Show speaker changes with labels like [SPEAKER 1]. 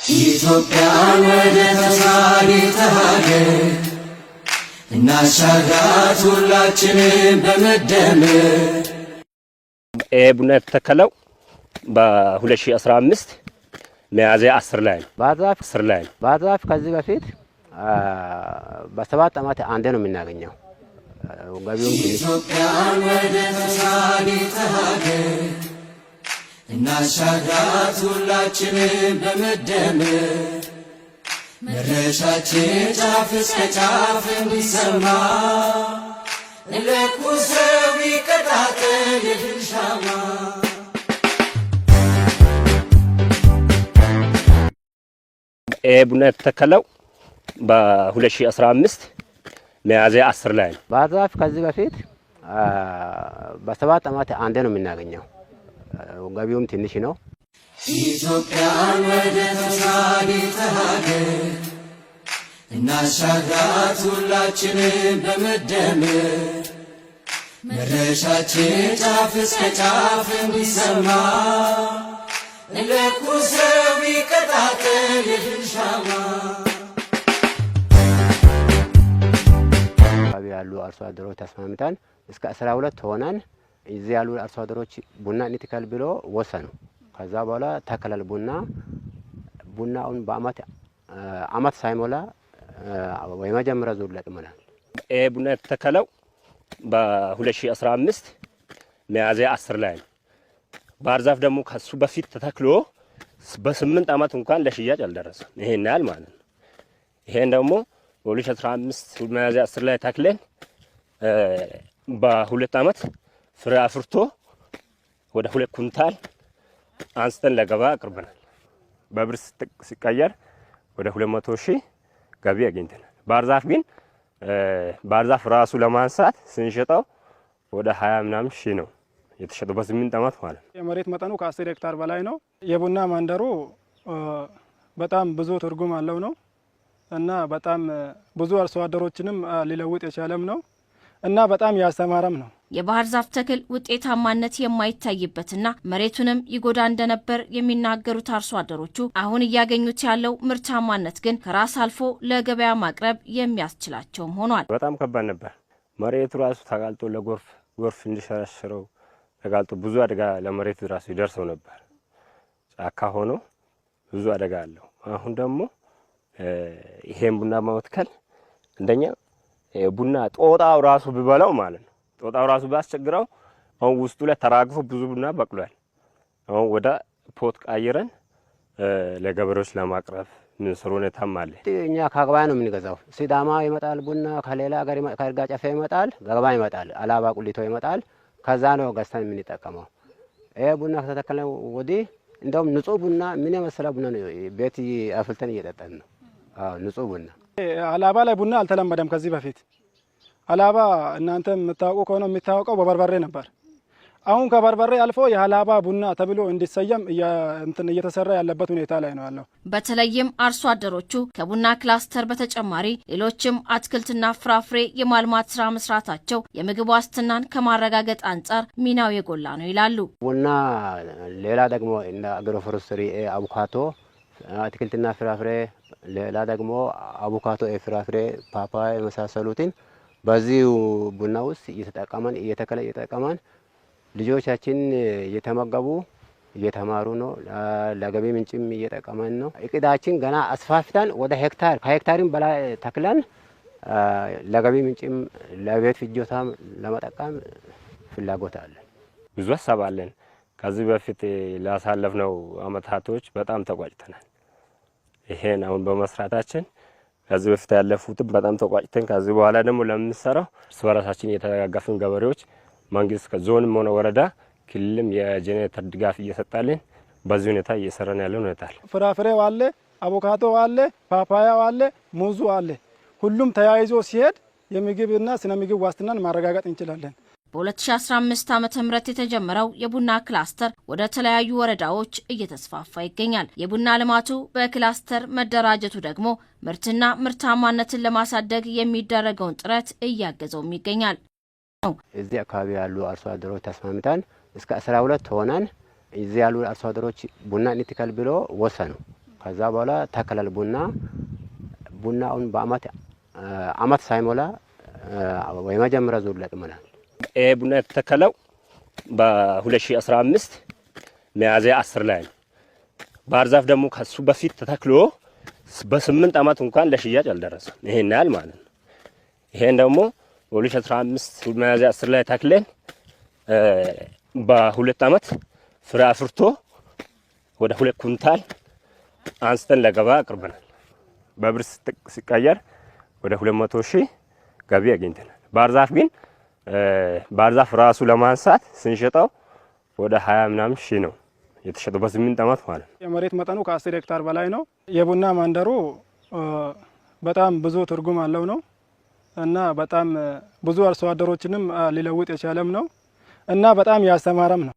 [SPEAKER 1] ኢትዮጵያ ወደተሳሪ ተሃገር እናሻግራት ሁላችንም በመደመር
[SPEAKER 2] ቡና የተተከለው በ2015 ሚያዝያ 10 ላይ ነው።
[SPEAKER 3] ባዛፍ ከዚህ በፊት በ7 ዓመት አንዴ ነው የምናገኘው። ገቢውም
[SPEAKER 1] ኢትዮጵያ ወደተሳሪ ተሃገር እናሻግራት ሁላችንም በመደመር መድረሻችን ጫፍ እስከ ጫፍ እንዲሰማ ለኩሰው ይቀጣጠል የፍልሻማ
[SPEAKER 2] ቡና የተተከለው በ2015 ሚያዝያ 10 ላይ ነው።
[SPEAKER 3] ባዛፍ ከዚህ በፊት በ7 ዓመት አንዴ ነው የምናገኘው። ገቢውም ትንሽ ነው።
[SPEAKER 1] ኢትዮጵያ ወደተሳሪ ተሃገር እናሻግራት ሁላችንም በመደመር መድረሻችን ጫፍ እስከ ጫፍ እንዲሰማ ለኩሰው ይቀጣጠል የፍልሻማ
[SPEAKER 3] ያሉ አርሶ አደሮች ተስማምተን እስከ 12 ሆነን እዚህ ያሉ አርሶ አደሮች ቡና እንትከል ብሎ ወሰኑ። ከዛ በኋላ ተከለል ቡናውን በአመት ሳይሞላ የመጀመሪያ ዙር ለቅመናል።
[SPEAKER 2] ቡና የተተከለው በ2015 ሚያዝያ 10 ላይ ነው። ባህር ዛፍ ደግሞ ከሱ በፊት ተተክሎ በ8 ዓመት እንኳን ለሽያጭ አልደረሰም። ይሄን ያህል ማለት ነው። ይሄን ደግሞ በ2015 ሚያዝያ 10 ላይ ተክለን በ2 ዓመት ፍሬ አፍርቶ ወደ 2 ኩንታል አንስተን ለገበያ አቅርበናል። በብር ሲቀየር ወደ 200,000 ገቢ አግኝተናል። ባህር ዛፍ ራሱ ለማንሳት ስንሸጠው ወደ 20 ምናምን ሺህ ነው የተሸጠው በ8 ዓመት ማለት ነው።
[SPEAKER 4] የመሬት መጠኑ ከ10 ሄክታር በላይ ነው። የቡና መንደሩ በጣም ብዙ ትርጉም አለው ነው እና በጣም ብዙ አርሶ አደሮችንም ሊለውጥ የቻለም ነው እና በጣም ያስተማረም ነው።
[SPEAKER 5] የባህር ዛፍ ተክል ውጤታማነት የማይታይበትና መሬቱንም ይጎዳ እንደነበር የሚናገሩት አርሶ አደሮቹ አሁን እያገኙት ያለው ምርታማነት ግን ከራስ አልፎ ለገበያ ማቅረብ የሚያስችላቸውም ሆኗል።
[SPEAKER 2] በጣም ከባድ ነበር። መሬቱ ራሱ ተጋልጦ ለጎርፍ እንዲሸረሽረው ተጋልጦ ብዙ አደጋ ለመሬቱ ራሱ ይደርሰው ነበር። ጫካ ሆኖ ብዙ አደጋ አለው። አሁን ደግሞ ይሄን ቡና መትከል እንደኛ ቡና ጦጣው ራሱ ቢበላው ማለት ነው። ጦጣው ራሱ ባስቸግረው አሁን ውስጡ ላይ ተራግፎ ብዙ ቡና በቅሏል። አሁን ወደ ፖት ቀይረን ለገበሬዎች ለማቅረብ ምን ስለሆነታም አለ።
[SPEAKER 3] እኛ ከገበያ ነው የምንገዛው። ሲዳማ ይመጣል ቡና፣ ከሌላ ሀገር ከእርጋ ጨፌ ይመጣል፣ ገበያ ይመጣል፣ አላባ ቁሊቶ ይመጣል። ከዛ ነው ገዝተን የምንጠቀመው። ይሄ ቡና ከተተከለ ወዲህ እንደውም ንጹህ ቡና ምን የመሰለ ቡና ነው ቤት አፍልተን እየጠጣን ነው። ንጹህ ቡና።
[SPEAKER 4] አላባ ላይ ቡና አልተለመደም ከዚህ በፊት። አላባ እናንተ የምታውቁ ከሆነ የሚታወቀው በበርበሬ ነበር። አሁን ከበርበሬ አልፎ የአላባ ቡና ተብሎ እንዲሰየም እየተሰራ ያለበት ሁኔታ ላይ ነው ያለው።
[SPEAKER 5] በተለይም አርሶ አደሮቹ ከቡና ክላስተር በተጨማሪ ሌሎችም አትክልትና ፍራፍሬ የማልማት ስራ መስራታቸው የምግብ ዋስትናን ከማረጋገጥ አንጻር ሚናው የጎላ ነው ይላሉ።
[SPEAKER 3] ቡና ሌላ ደግሞ እንደ አግሮፎረስትሪ አቮካዶ፣ አትክልትና ፍራፍሬ፣ ሌላ ደግሞ አቮካዶ፣ ፍራፍሬ፣ ፓፓያ የመሳሰሉትን በዚህ ቡና ውስጥ እየተጠቀመን ልጆቻችን እየተመገቡ እየተማሩ ነው። ለገቢ ምንጭም እየጠቀመን ነው። እቅዳችን ገና አስፋፍተን ወደ ከሄክታርም በላይ ተክለን ለገቢ ምንጭም ለቤት ፍጆታም ለመጠቀም ፍላጎት አለን።
[SPEAKER 2] ብዙ ሀሳብ አለን። ከዚህ በፊት ላሳለፍነው አመታቶች በጣም ተቋጭተናል። ይሄን አሁን በመስራታችን ከዚህ በፊት ያለፉትም በጣም ተቋጭተን ከዚህ በኋላ ደግሞ ለምንሰራው እርስ በራሳችን የተጋጋፍን ገበሬዎች መንግስት ከዞንም ሆነ ወረዳ ክልልም የጄኔሬተር ድጋፍ እየሰጣልን በዚህ ሁኔታ እየሰራን ያለው ሁኔታ አለ።
[SPEAKER 4] ፍራፍሬው አለ፣ አቮካዶ አለ፣ ፓፓያው አለ፣ ሙዙ አለ። ሁሉም ተያይዞ ሲሄድ የምግብና ስነ ምግብ ዋስትናን ማረጋገጥ እንችላለን።
[SPEAKER 5] በ2015 ዓ.ም የተጀመረው የቡና ክላስተር ወደ ተለያዩ ወረዳዎች እየተስፋፋ ይገኛል። የቡና ልማቱ በክላስተር መደራጀቱ ደግሞ ምርትና ምርታማነትን ለማሳደግ የሚደረገውን ጥረት እያገዘውም ይገኛል።
[SPEAKER 3] እዚህ አካባቢ ያሉ አርሶ አደሮች ተስማምተን እስከ 12 ሆነን እዚህ ያሉ አርሶ አደሮች ቡና እንትከል ብሎ ወሰኑ። ከዛ በኋላ ተከለል ቡናውን በአመት ሳይሞላ የመጀመሪያ ዙር ለቅመናል።
[SPEAKER 2] ይሄ ቡና የተተከለው በ2015 ሚያዝያ 10 ላይ ነው። ባህር ዛፍ ደግሞ ከሱ በፊት ተተክሎ በ8 አመት እንኳን ለሽያጭ አልደረሰም። ይሄን ያህል ማለት ነው። ይሄን ደግሞ በ2015 ሚያዝያ 10 ላይ ተክለን በ2 አመት ፍሬ አፍርቶ ወደ 2 ኩንታል አንስተን ለገበያ አቅርበናል። በብር ሲቀየር ወደ 200,000 ገቢ አግኝተናል። ባህር ዛፍ ግን ባህር ዛፍ ራሱ ለማንሳት ስንሸጠው ወደ 20 ምናምን ሺህ ነው የተሸጠው በ8 አመት ማለት ነው።
[SPEAKER 4] የመሬት መጠኑ ከ10 ሄክታር በላይ ነው። የቡና መንደሩ በጣም ብዙ ትርጉም አለው ነው እና በጣም ብዙ አርሶ አደሮችንም ሊለውጥ የቻለም ነው እና በጣም ያስተማረም ነው።